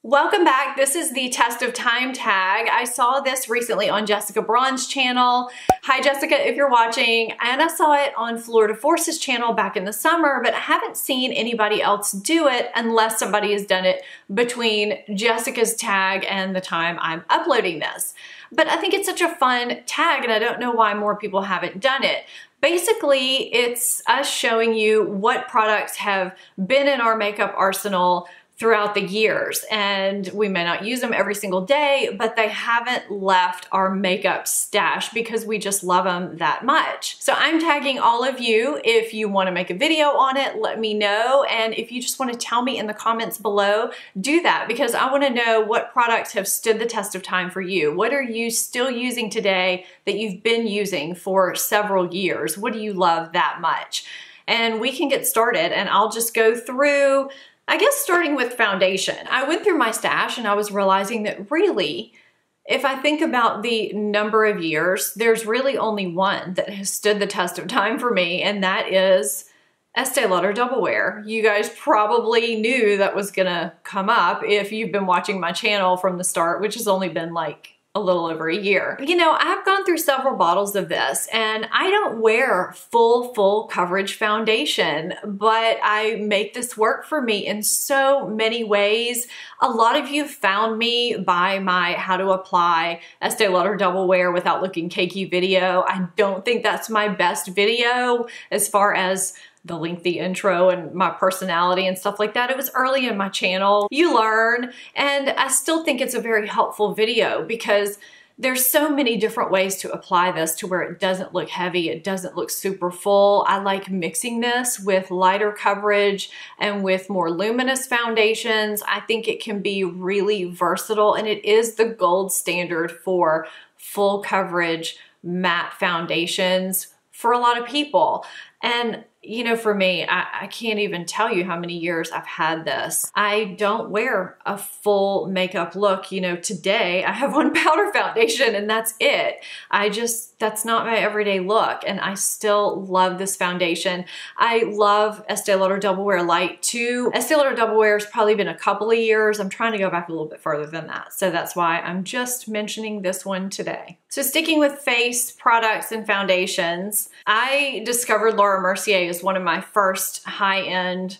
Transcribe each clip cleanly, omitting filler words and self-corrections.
Welcome back. This is the test of time tag. I saw this recently on Jessica Braun's channel. Hi Jessica, if you're watching. And I saw it on Florida Force's channel back in the summer, but I haven't seen anybody else do it unless somebody has done it between Jessica's tag and the time I'm uploading this. But I think it's such a fun tag and I don't know why more people haven't done it. Basically, it's us showing you what products have been in our makeup arsenal throughout the years, and we may not use them every single day, but they haven't left our makeup stash because we just love them that much. So I'm tagging all of you. If you want to make a video on it, let me know, and if you just want to tell me in the comments below, do that, because I want to know what products have stood the test of time for you. What are you still using today that you've been using for several years? What do you love that much? And we can get started, and I'll just go through, I guess, starting with foundation. I went through my stash and I was realizing that really, if I think about the number of years, there's really only one that has stood the test of time for me, and that is Estee Lauder Double Wear. You guys probably knew that was gonna come up if you've been watching my channel from the start, which has only been like a little over a year. You know, I've gone through several bottles of this and I don't wear full coverage foundation, but I make this work for me in so many ways. A lot of you found me by my how to apply Estee Lauder Double Wear without looking cakey video. I don't think that's my best video as far as the lengthy intro and my personality and stuff like that. It was early in my channel. You learn, and I still think it's a very helpful video because there's so many different ways to apply this to where it doesn't look heavy, it doesn't look super full. I like mixing this with lighter coverage and with more luminous foundations. I think it can be really versatile, and it is the gold standard for full coverage matte foundations for a lot of people. And you know, for me, I can't even tell you how many years I've had this. I don't wear a full makeup look. You know, today I have on powder foundation and that's it. That's not my everyday look, and I still love this foundation. I love Estee Lauder Double Wear Light too. Estee Lauder Double Wear has probably been a couple of years. I'm trying to go back a little bit further than that. So that's why I'm just mentioning this one today. So sticking with face products and foundations, I discovered Laura Mercier as one of my first high-end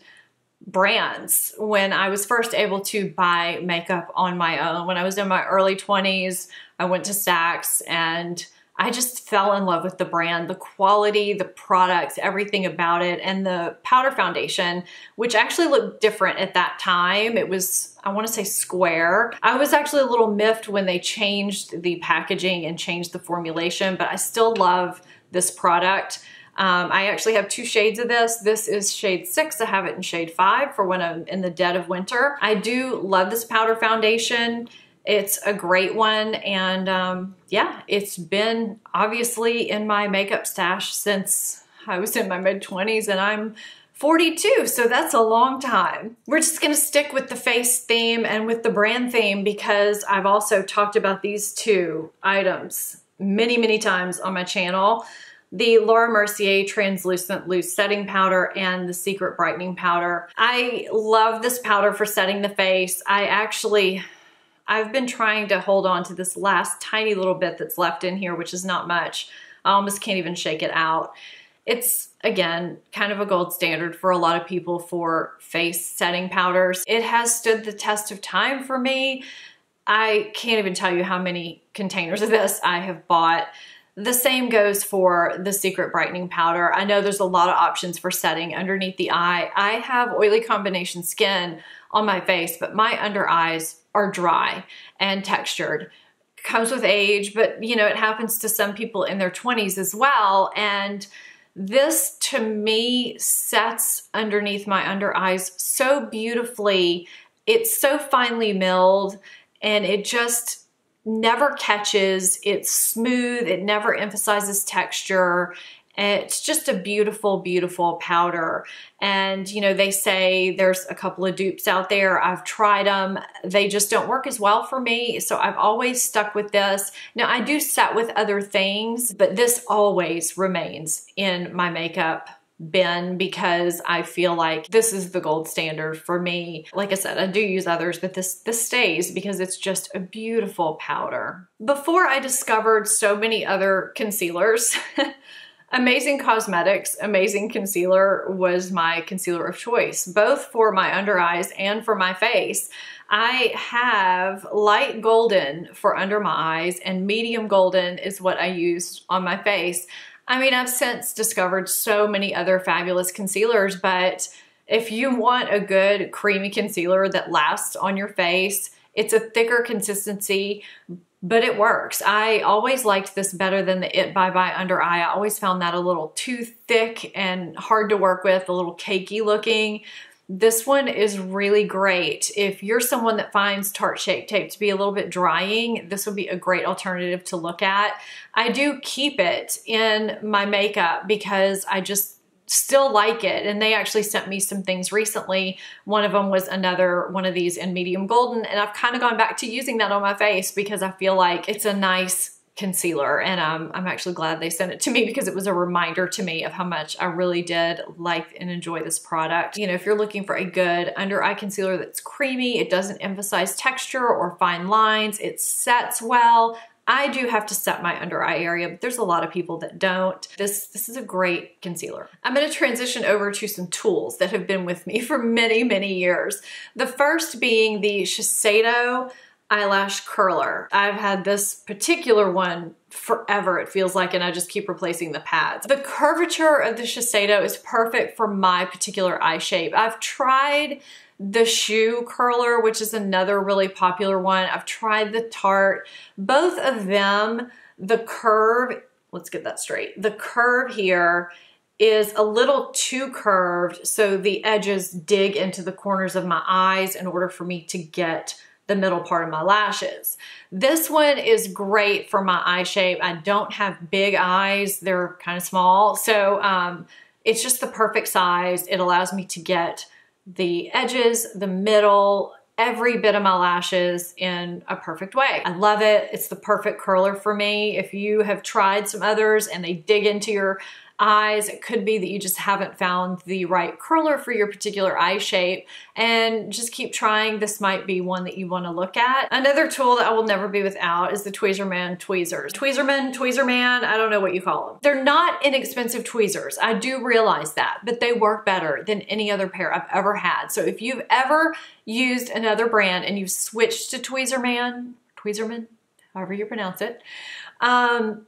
brands when I was first able to buy makeup on my own. When I was in my early 20s, I went to Saks and I just fell in love with the brand, the quality, the products, everything about it, and the powder foundation, which actually looked different at that time. It was, I want to say, square. I was actually a little miffed when they changed the packaging and changed the formulation, but I still love this product. I actually have two shades of this. This is shade 6. I have it in shade 5 for when I'm in the dead of winter. I do love this powder foundation. It's a great one, and yeah, it's been obviously in my makeup stash since I was in my mid-20s, and I'm 42, so that's a long time. We're just gonna stick with the face theme and with the brand theme because I've also talked about these two items many times on my channel. The Laura Mercier Translucent Loose Setting Powder and the Secret Brightening Powder. I love this powder for setting the face. I've been trying to hold on to this last tiny little bit that's left in here, which is not much. I almost can't even shake it out. It's, again, kind of a gold standard for a lot of people for face setting powders. It has stood the test of time for me. I can't even tell you how many containers of this I have bought. The same goes for the Secret Brightening Powder. I know there's a lot of options for setting underneath the eye. I have oily combination skin on my face, but my under eyes are dry and textured. Comes with age, but you know, it happens to some people in their 20s as well. And this, to me, sets underneath my under eyes so beautifully. It's so finely milled, and it just never catches. It's smooth. It never emphasizes texture. It's just a beautiful powder. And you know, they say there's a couple of dupes out there. I've tried them. They just don't work as well for me. So I've always stuck with this. Now I do set with other things, but this always remains in my makeup bin because I feel like this is the gold standard for me. Like I said, I do use others, but this stays because it's just a beautiful powder. Before I discovered so many other concealers, Amazing Cosmetics Amazing Concealer was my concealer of choice, both for my under eyes and for my face. I have light golden for under my eyes and medium golden is what I use on my face. I mean, I've since discovered so many other fabulous concealers, but if you want a good creamy concealer that lasts on your face, it's a thicker consistency, but it works. I always liked this better than the It Bye Bye Under Eye. I always found that a little too thick and hard to work with, a little cakey looking. This one is really great. If you're someone that finds Tarte Shape Tape to be a little bit drying, this would be a great alternative to look at. I do keep it in my makeup because I just still like it. And they actually sent me some things recently. One of them was another one of these in medium golden. And I've kind of gone back to using that on my face because I feel like it's a nice concealer, and I'm actually glad they sent it to me because it was a reminder to me of how much I really did like and enjoy this product. You know, if you're looking for a good under eye concealer that's creamy, it doesn't emphasize texture or fine lines, it sets well. I do have to set my under eye area, but there's a lot of people that don't. This is a great concealer. I'm going to transition over to some tools that have been with me for many, many years. The first being the Shiseido eyelash curler. I've had this particular one forever, it feels like, and I just keep replacing the pads. The curvature of the Shiseido is perfect for my particular eye shape. I've tried the shoe curler, which is another really popular one. I've tried the Tarte. Both of them, the curve, let's get that straight. The curve here is a little too curved, so the edges dig into the corners of my eyes in order for me to get the middle part of my lashes. This one is great for my eye shape. I don't have big eyes. They're kind of small. So it's just the perfect size. It allows me to get the edges, the middle, every bit of my lashes in a perfect way. I love it. It's the perfect curler for me. If you have tried some others and they dig into your eyes, it could be that you just haven't found the right curler for your particular eye shape, and just keep trying. This might be one that you want to look at. Another tool that I will never be without is the Tweezerman tweezers. Tweezerman, I don't know what you call them. They're not inexpensive tweezers. I do realize that, but they work better than any other pair I've ever had. So if you've ever used another brand and you've switched to Tweezerman, however you pronounce it,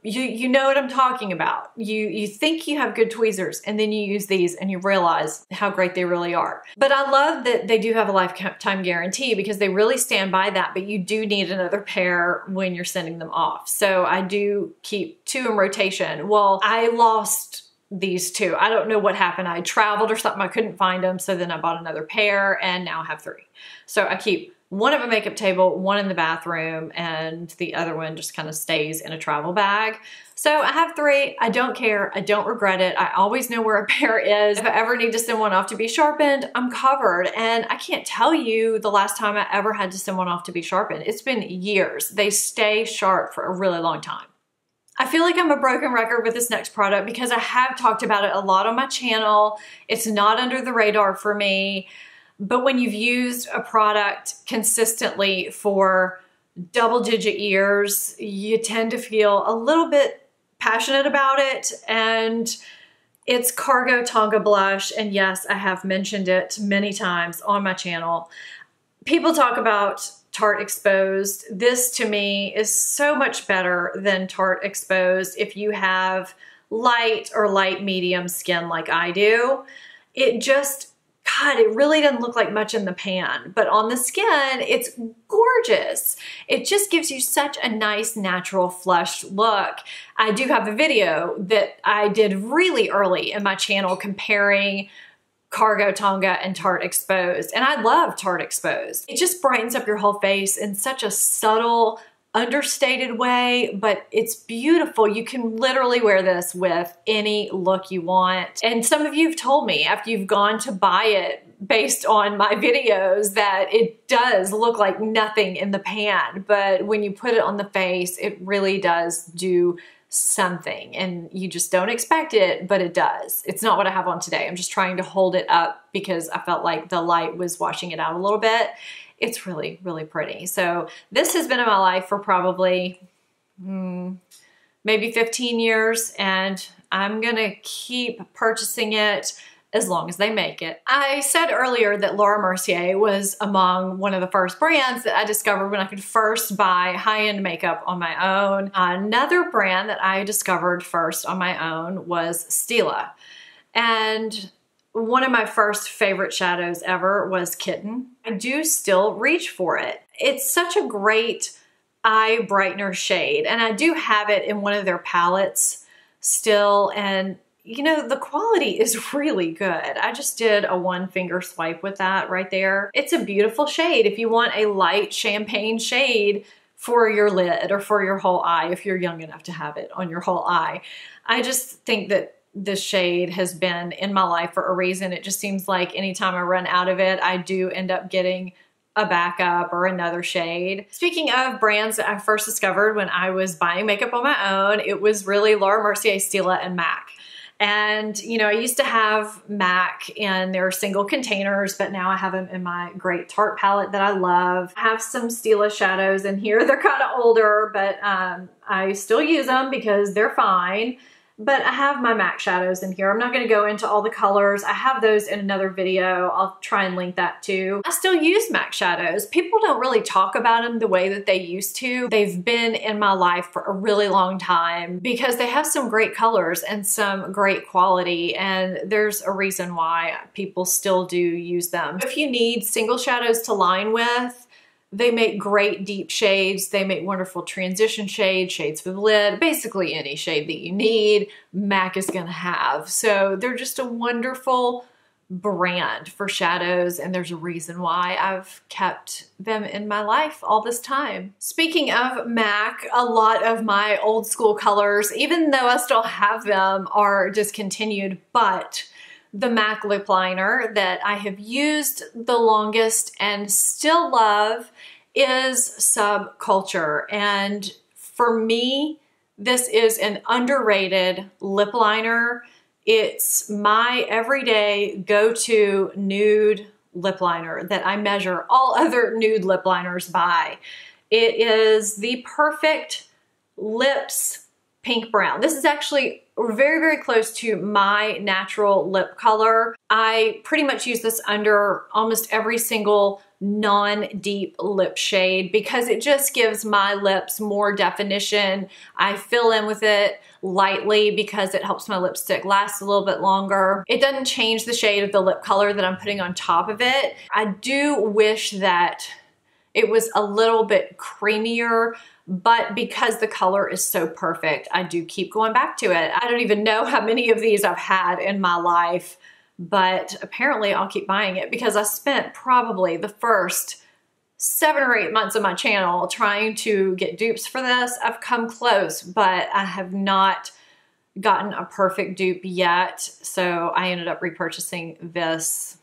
you know what I'm talking about. You think you have good tweezers, and then you use these and you realize how great they really are. But I love that they do have a lifetime guarantee because they really stand by that, but you do need another pair when you're sending them off. So I do keep 2 in rotation. Well, I lost these 2. I don't know what happened. I traveled or something. I couldn't find them. So then I bought another pair, and now I have 3. So I keep one at my makeup table, one in the bathroom, and the other one just kind of stays in a travel bag. So I have 3. I don't care. I don't regret it. I always know where a pair is. If I ever need to send one off to be sharpened, I'm covered. And I can't tell you the last time I ever had to send one off to be sharpened. It's been years. They stay sharp for a really long time. I feel like I'm a broken record with this next product because I have talked about it a lot on my channel. It's not under the radar for me. But when you've used a product consistently for double-digit years, you tend to feel a little bit passionate about it. And it's Cargo Tonga Blush. And yes, I have mentioned it many times on my channel. People talk about Tarte Exposed. This to me is so much better than Tarte Exposed if you have light or light medium skin like I do. It just, God, it really doesn't look like much in the pan, but on the skin, it's gorgeous. It just gives you such a nice, natural, flushed look. I do have a video that I did really early in my channel comparing Cargo Tonga and Tarte Exposed, and I love Tarte Exposed. It just brightens up your whole face in such a subtle, understated way, but it's beautiful. You can literally wear this with any look you want. And some of you have told me after you've gone to buy it based on my videos that it does look like nothing in the pan, but when you put it on the face, it really does do something, and you just don't expect it, but it does. It's not what I have on today. I'm just trying to hold it up because I felt like the light was washing it out a little bit. It's really, really pretty. So this has been in my life for probably maybe 15 years, and I'm gonna keep purchasing it as long as they make it. I said earlier that Laura Mercier was among one of the first brands that I discovered when I could first buy high-end makeup on my own. Another brand that I discovered first on my own was Stila. And one of my first favorite shadows ever was Kitten. I do still reach for it. It's such a great eye brightener shade, and I do have it in one of their palettes still, and you know, the quality is really good. I just did a one finger swipe with that right there. It's a beautiful shade if you want a light champagne shade for your lid or for your whole eye, if you're young enough to have it on your whole eye. I just think that this shade has been in my life for a reason. It just seems like anytime I run out of it, I do end up getting a backup or another shade. Speaking of brands that I first discovered when I was buying makeup on my own, it was really Laura Mercier, Stila, and MAC. And, you know, I used to have MAC in their single containers, but now I have them in my great Tarte palette that I love. I have some Stila shadows in here. They're kind of older, but I still use them because they're fine. But I have my MAC shadows in here. I'm not going to go into all the colors. I have those in another video. I'll try and link that too. I still use MAC shadows. People don't really talk about them the way that they used to. They've been in my life for a really long time because they have some great colors and some great quality, and there's a reason why people still do use them. If you need single shadows to line with, they make great deep shades. They make wonderful transition shades, shades for the lid, basically any shade that you need, MAC is gonna have. So they're just a wonderful brand for shadows, and there's a reason why I've kept them in my life all this time. Speaking of MAC, a lot of my old school colors, even though I still have them, are discontinued, but the MAC lip liner that I have used the longest and still love is Subculture. And for me, this is an underrated lip liner. It's my everyday go-to nude lip liner that I measure all other nude lip liners by. It is the perfect lips pink brown. This is actually very, very close to my natural lip color. I pretty much use this under almost every single non-deep lip shade because it just gives my lips more definition. I fill in with it lightly because it helps my lipstick last a little bit longer. It doesn't change the shade of the lip color that I'm putting on top of it. I do wish that it was a little bit creamier, but because the color is so perfect, I do keep going back to it. I don't even know how many of these I've had in my life, but apparently I'll keep buying it because I spent probably the first 7 or 8 months of my channel trying to get dupes for this. I've come close, but I have not gotten a perfect dupe yet. So I ended up repurchasing this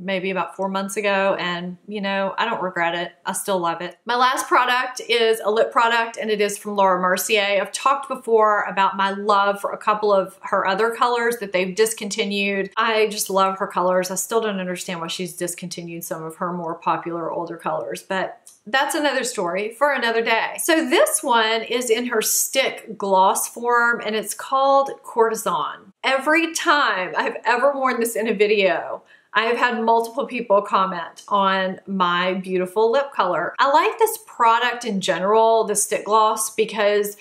maybe about 4 months ago, and you know, I don't regret it. I still love it. My last product is a lip product, and it is from Laura Mercier. I've talked before about my love for a couple of her other colors that they've discontinued. I just love her colors. I still don't understand why she's discontinued some of her more popular older colors, but that's another story for another day. So this one is in her stick gloss form, and it's called Courtesan. Every time I've ever worn this in a video, I have had multiple people comment on my beautiful lip color. I like this product in general, the stick gloss, because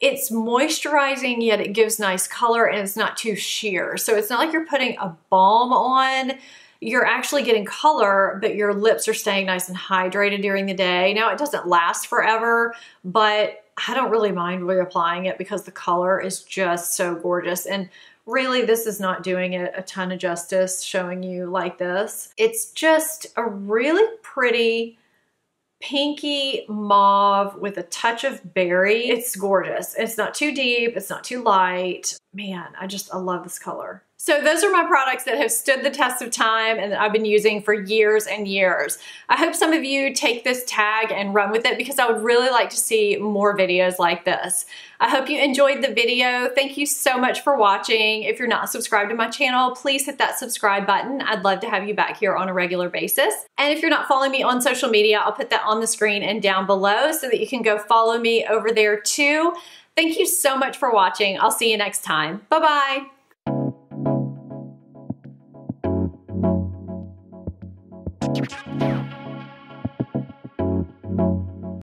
it's moisturizing, yet it gives nice color and it's not too sheer. So it's not like you're putting a balm on. You're actually getting color, but your lips are staying nice and hydrated during the day. Now, it doesn't last forever, but I don't really mind reapplying it because the color is just so gorgeous. And really, this is not doing it a ton of justice showing you like this. It's just a really pretty pinky mauve with a touch of berry. It's gorgeous. It's not too deep. It's not too light. Man, I love this color. So those are my products that have stood the test of time and that I've been using for years and years. I hope some of you take this tag and run with it because I would really like to see more videos like this. I hope you enjoyed the video. Thank you so much for watching. If you're not subscribed to my channel, please hit that subscribe button. I'd love to have you back here on a regular basis. And if you're not following me on social media, I'll put that on the screen and down below so that you can go follow me over there too. Thank you so much for watching. I'll see you next time. Bye-bye. Thank you.